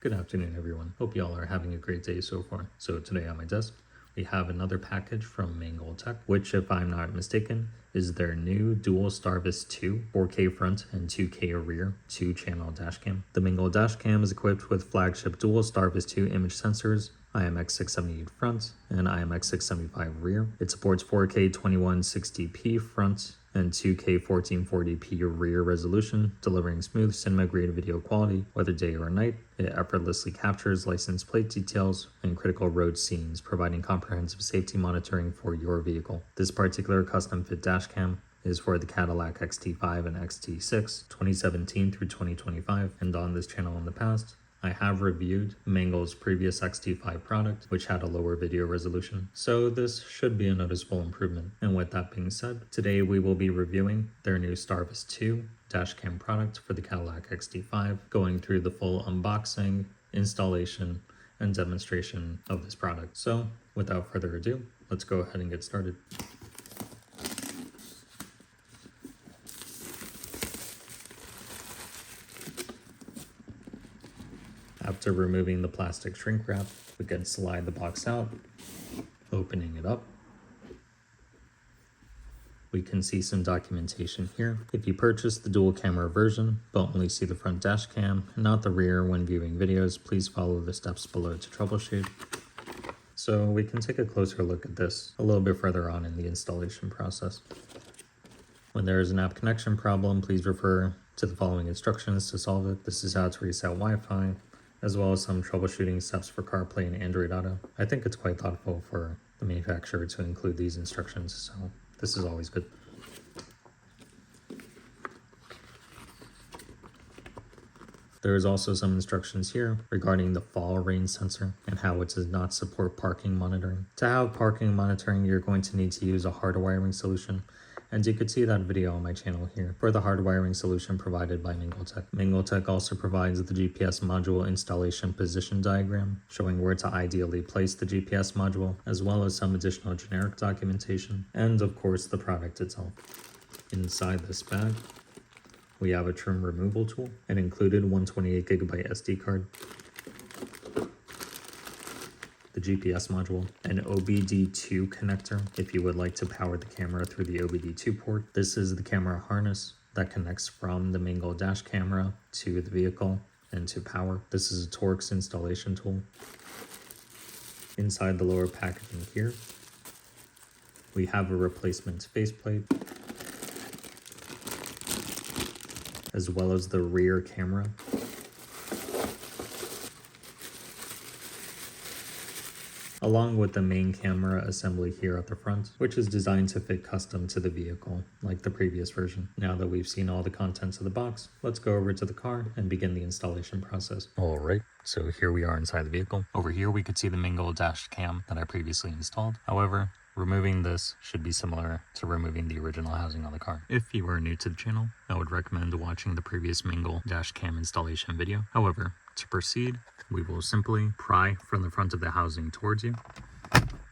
Good afternoon, everyone. Hope y'all are having a great day so far. So today on my desk, we have another package from Mangoal Tech, which, if I'm not mistaken, is their new dual STARVIS 2 4K front and 2K rear 2-channel dashcam. The Mangoal dashcam is equipped with flagship dual STARVIS 2 image sensors, IMX678 front and IMX675 rear. It supports 4K 2160p front and 2K 1440p rear resolution, delivering smooth cinema-grade video quality whether day or night. It effortlessly captures license plate details and critical road scenes, providing comprehensive safety monitoring for your vehicle. This particular custom-fit dashcam is for the Cadillac XT5 and XT6 2017 through 2025, and on this channel in the past, I have reviewed Mangoal's previous XT5 product, which had a lower video resolution, so this should be a noticeable improvement. And with that being said, today we will be reviewing their new STARVIS 2 dashcam product for the Cadillac XT5, going through the full unboxing, installation, and demonstration of this product. So without further ado, let's go ahead and get started. After removing the plastic shrink wrap, we can slide the box out, opening it up. We can see some documentation here. If you purchase the dual camera version, but only see the front dash cam and not the rear when viewing videos, please follow the steps below to troubleshoot. So we can take a closer look at this a little bit further on in the installation process. When there is an app connection problem, please refer to the following instructions to solve it. This is how to reset Wi-Fi, as well as some troubleshooting steps for CarPlay and Android Auto. I think it's quite thoughtful for the manufacturer to include these instructions, so this is always good. There is also some instructions here regarding the fall rain sensor and how it does not support parking monitoring. To have parking monitoring, you're going to need to use a hardwiring solution, and you could see that video on my channel here for the hardwiring solution provided by Mangoal Tech. Mangoal Tech also provides the GPS module installation position diagram, showing where to ideally place the GPS module, as well as some additional generic documentation, and of course the product itself. Inside this bag, we have a trim removal tool, an included 128GB SD card, the GPS module, an OBD2 connector if you would like to power the camera through the OBD2 port. This is the camera harness that connects from the Mangoal dash camera to the vehicle and to power. This is a Torx installation tool. Inside the lower packaging here, we have a replacement faceplate, as well as the rear camera. Along with the main camera assembly here at the front, which is designed to fit custom to the vehicle, like the previous version. Now that we've seen all the contents of the box, let's go over to the car and begin the installation process. Alright, so here we are inside the vehicle. Over here we could see the Mangoal dash cam that I previously installed. However, removing this should be similar to removing the original housing on the car. If you are new to the channel, I would recommend watching the previous Mangoal dash cam installation video. However, to proceed, we will simply pry from the front of the housing towards you,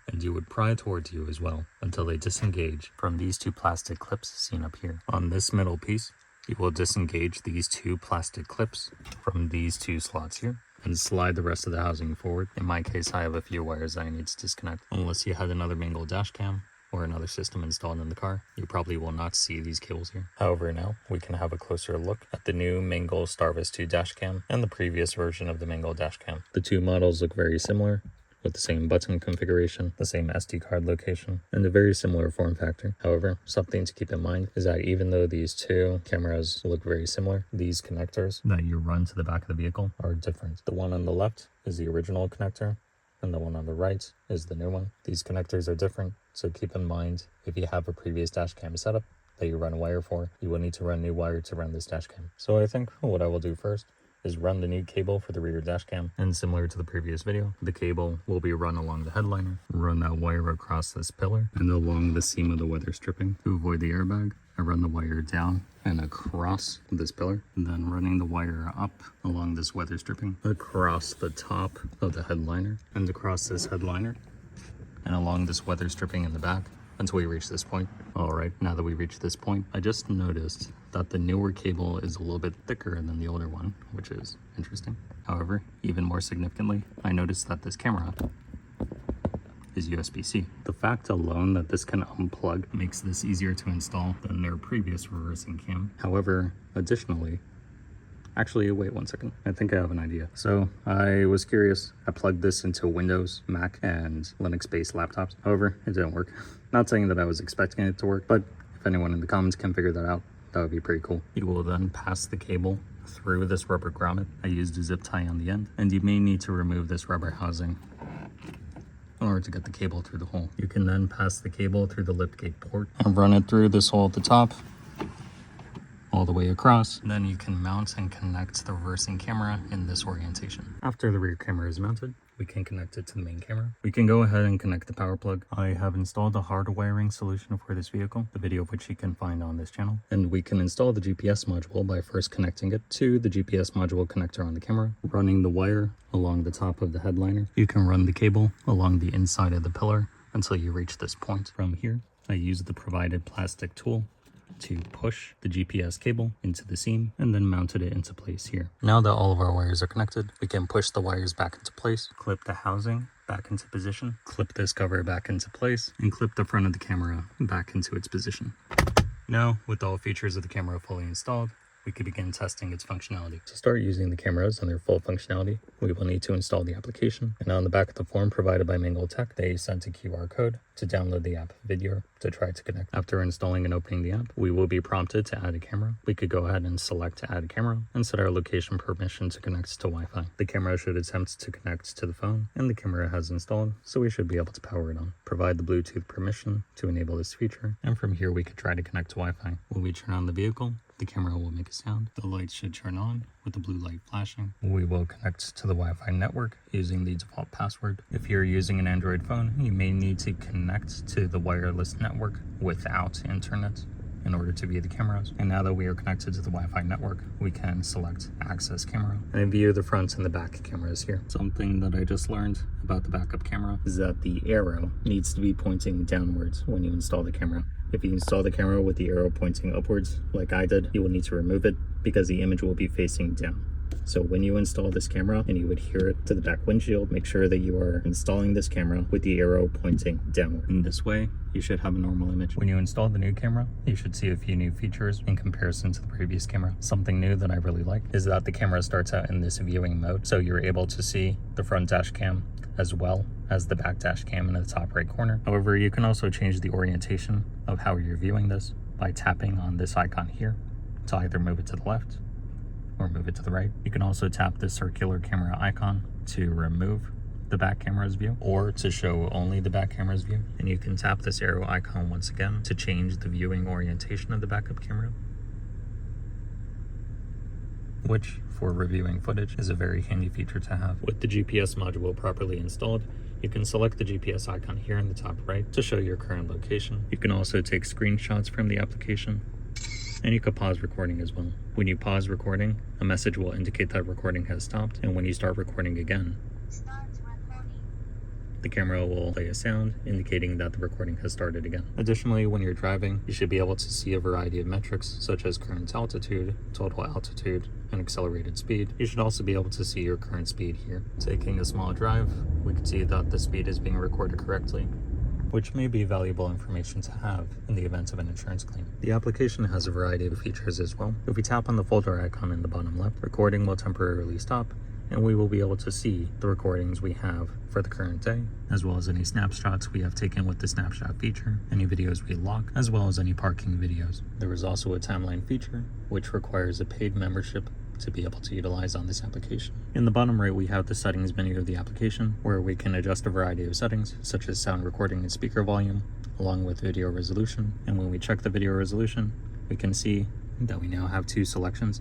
and you would pry towards you as well until they disengage from these two plastic clips seen up here. On this middle piece, you will disengage these two plastic clips from these two slots here and slide the rest of the housing forward. In my case, I have a few wires that I need to disconnect. Unless you had another Mangoal dash cam or another system installed in the car, you probably will not see these cables here. However, now we can have a closer look at the new Mangoal STARVIS 2 dashcam and the previous version of the Mangoal dashcam. The two models look very similar, with the same button configuration, the same SD card location, and a very similar form factor. However, something to keep in mind is that even though these two cameras look very similar, these connectors that you run to the back of the vehicle are different. The one on the left is the original connector, and the one on the right is the new one. These connectors are different, so keep in mind if you have a previous dashcam setup that you run a wire for, you will need to run a new wire to run this dashcam. So I think what I will do first is run the new cable for the rear dashcam, and similar to the previous video, the cable will be run along the headliner, run that wire across this pillar and along the seam of the weather stripping to avoid the airbag. I run the wire down and across this pillar, and then running the wire up along this weather stripping across the top of the headliner and across this headliner and along this weather stripping in the back until we reach this point. All right, now that we reach this point, I just noticed that the newer cable is a little bit thicker than the older one, which is interesting. However, even more significantly, I noticed that this camera is USB-C. The fact alone that this can unplug makes this easier to install than their previous reversing cam. However, additionally, actually, wait one second. I think I have an idea. So I was curious. I plugged this into Windows, Mac, and Linux-based laptops. However, it didn't work. Not saying that I was expecting it to work, but if anyone in the comments can figure that out, that would be pretty cool. You will then pass the cable through this rubber grommet. I used a zip tie on the end, and you may need to remove this rubber housing in order to get the cable through the hole. You can then pass the cable through the liftgate port and run it through this hole at the top, all the way across. Then you can mount and connect the reversing camera in this orientation. After the rear camera is mounted, we can connect it to the main camera. We can go ahead and connect the power plug. I have installed a hard wiring solution for this vehicle, the video of which you can find on this channel. And we can install the GPS module by first connecting it to the GPS module connector on the camera, running the wire along the top of the headliner. You can run the cable along the inside of the pillar until you reach this point. From here, I use the provided plastic tool to push the GPS cable into the seam and then mounted it into place here. Now that all of our wires are connected, we can push the wires back into place, clip the housing back into position, clip this cover back into place, and clip the front of the camera back into its position. Now, with all features of the camera fully installed, we could begin testing its functionality. To start using the cameras and their full functionality, we will need to install the application. And on the back of the form provided by Mangoal Tech, they sent a QR code to download the app video to try to connect. After installing and opening the app, we will be prompted to add a camera. We could go ahead and select to add a camera and set our location permission to connect to Wi-Fi. The camera should attempt to connect to the phone, and the camera has installed, so we should be able to power it on. Provide the Bluetooth permission to enable this feature, and from here we could try to connect to Wi-Fi. When we turn on the vehicle, the camera will make a sound. The lights should turn on with the blue light flashing. We will connect to the Wi-Fi network using the default password. If you're using an Android phone, you may need to connect to the wireless network without internet in order to view the cameras. And now that we are connected to the Wi-Fi network, we can select access camera and view the front and the back cameras here. Something that I just learned about the backup camera is that the arrow needs to be pointing downwards when you install the camera. If you install the camera with the arrow pointing upwards, like I did, you will need to remove it because the image will be facing down. So when you install this camera and you adhere it to the back windshield, make sure that you are installing this camera with the arrow pointing downward. In this way, you should have a normal image. When you install the new camera, you should see a few new features in comparison to the previous camera. Something new that I really like is that the camera starts out in this viewing mode, so you're able to see the front dash cam as well as the back dash cam in the top right corner. However, you can also change the orientation of how you're viewing this by tapping on this icon here to either move it to the left or move it to the right. You can also tap the circular camera icon to remove the back camera's view or to show only the back camera's view. And you can tap this arrow icon once again to change the viewing orientation of the backup camera, which for reviewing footage is a very handy feature to have. With the GPS module properly installed, you can select the GPS icon here in the top right to show your current location. You can also take screenshots from the application, and you can pause recording as well. When you pause recording, a message will indicate that recording has stopped, and when you start recording again, the camera will play a sound indicating that the recording has started again. Additionally, when you're driving, you should be able to see a variety of metrics such as current altitude, total altitude, and accelerated speed. You should also be able to see your current speed here. Taking a small drive, we can see that the speed is being recorded correctly, which may be valuable information to have in the event of an insurance claim. The application has a variety of features as well. If we tap on the folder icon in the bottom left, recording will temporarily stop, and we will be able to see the recordings we have for the current day, as well as any snapshots we have taken with the snapshot feature, any videos we lock, as well as any parking videos. There is also a timeline feature, which requires a paid membership to be able to utilize on this application. In the bottom right, we have the settings menu of the application, where we can adjust a variety of settings, such as sound recording and speaker volume, along with video resolution. And when we check the video resolution, we can see that we now have two selections,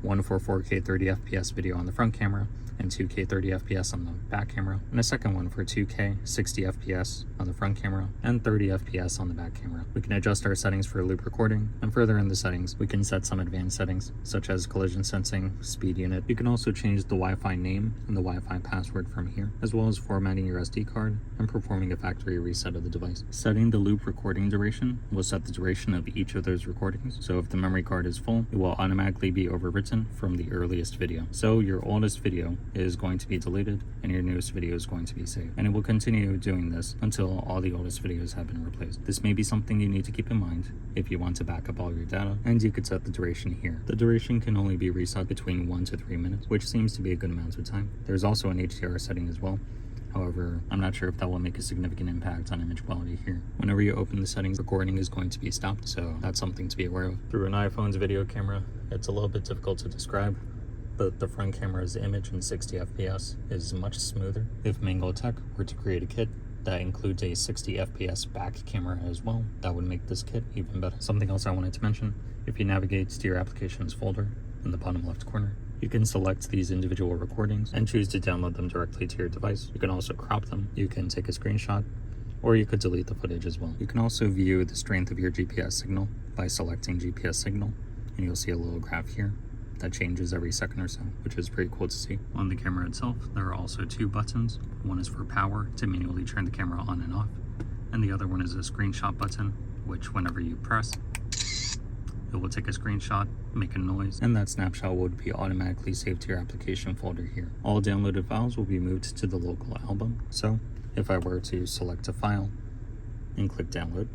one for 4K 30 FPS video on the front camera and 2K 30 FPS on the back camera, and a second one for 2K 60 FPS on the front camera and 30 FPS on the back camera. We can adjust our settings for loop recording, and further in the settings, we can set some advanced settings such as collision sensing, speed unit. You can also change the Wi-Fi name and the Wi-Fi password from here, as well as formatting your SD card and performing a factory reset of the device. Setting the loop recording duration will set the duration of each of those recordings. So if the memory card is full, it will automatically be overwritten from the earliest video. So your oldest video is going to be deleted and your newest video is going to be saved. And it will continue doing this until all the oldest videos have been replaced. This may be something you need to keep in mind if you want to back up all your data, and you could set the duration here. The duration can only be reset between 1 to 3 minutes, which seems to be a good amount of time. There's also an HDR setting as well. However, I'm not sure if that will make a significant impact on image quality here. Whenever you open the settings, recording is going to be stopped, so that's something to be aware of. Through an iPhone's video camera, it's a little bit difficult to describe, but the front camera's image in 60 FPS is much smoother. If Mangoal Tech were to create a kit that includes a 60 FPS back camera as well, that would make this kit even better. Something else I wanted to mention, if you navigate to your applications folder in the bottom left corner, you can select these individual recordings and choose to download them directly to your device. You can also crop them, you can take a screenshot, or you could delete the footage as well. You can also view the strength of your GPS signal by selecting GPS signal, and you'll see a little graph here that changes every second or so, which is pretty cool to see. On the camera itself, there are also 2 buttons. One is for power, to manually turn the camera on and off, and the other one is a screenshot button, which whenever you press, it will take a screenshot, make a noise, and that snapshot will be automatically saved to your application folder here. All downloaded files will be moved to the local album. So if I were to select a file and click download,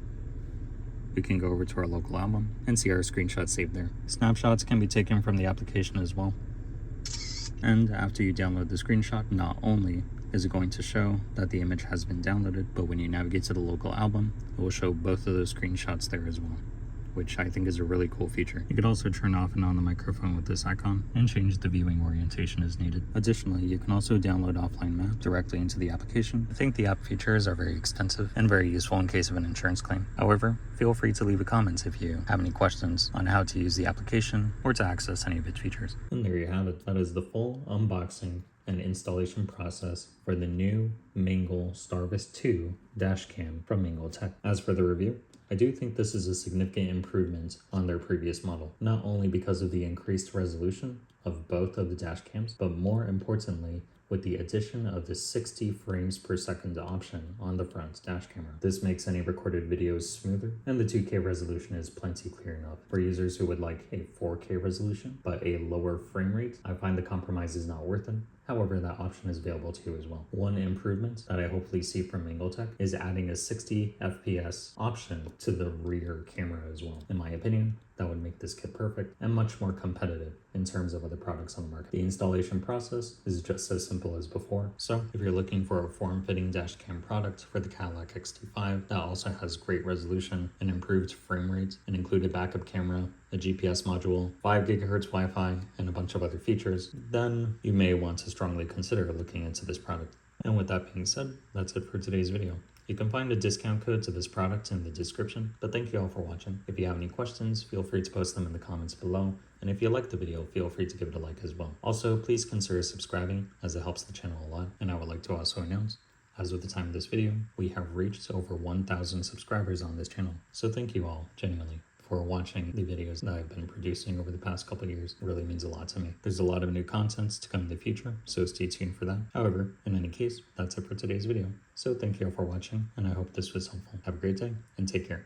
we can go over to our local album and see our screenshot saved there. Snapshots can be taken from the application as well. And after you download the screenshot, not only is it going to show that the image has been downloaded, but when you navigate to the local album, it will show both of those screenshots there as well, which I think is a really cool feature. You could also turn off and on the microphone with this icon and change the viewing orientation as needed. Additionally, you can also download offline maps directly into the application. I think the app features are very extensive and very useful in case of an insurance claim. However, feel free to leave a comment if you have any questions on how to use the application or to access any of its features. And there you have it. That is the full unboxing and installation process for the new Mangoal STARVIS 2 dash cam from Mangoal Tech. As for the review, I do think this is a significant improvement on their previous model, not only because of the increased resolution of both of the dash cams, but more importantly, with the addition of the 60 frames per second option on the front dash camera. This makes any recorded videos smoother, and the 2K resolution is plenty clear enough. For users who would like a 4K resolution, but a lower frame rate, I find the compromise is not worth it. However, that option is available to you as well. One improvement that I hopefully see from Mangoal Tech is adding a 60 FPS option to the rear camera as well. In my opinion, that would make this kit perfect and much more competitive in terms of other products on the market. The installation process is just as simple as before. So if you're looking for a form-fitting dash cam product for the Cadillac XT5 that also has great resolution and improved frame rate, an included backup camera, a GPS module, 5 GHz Wi-Fi, and a bunch of other features, then you may want to strongly consider looking into this product. And with that being said, that's it for today's video. You can find a discount code to this product in the description, but thank you all for watching. If you have any questions, feel free to post them in the comments below, and if you liked the video, feel free to give it a like as well. Also, please consider subscribing as it helps the channel a lot, and I would like to also announce, as of the time of this video, we have reached over 1,000 subscribers on this channel, so thank you all, genuinely, for watching the videos that I've been producing over the past couple of years. It really means a lot to me. There's a lot of new content to come in the future, so stay tuned for that. However, in any case, that's it for today's video. So thank you all for watching, and I hope this was helpful. Have a great day, and take care.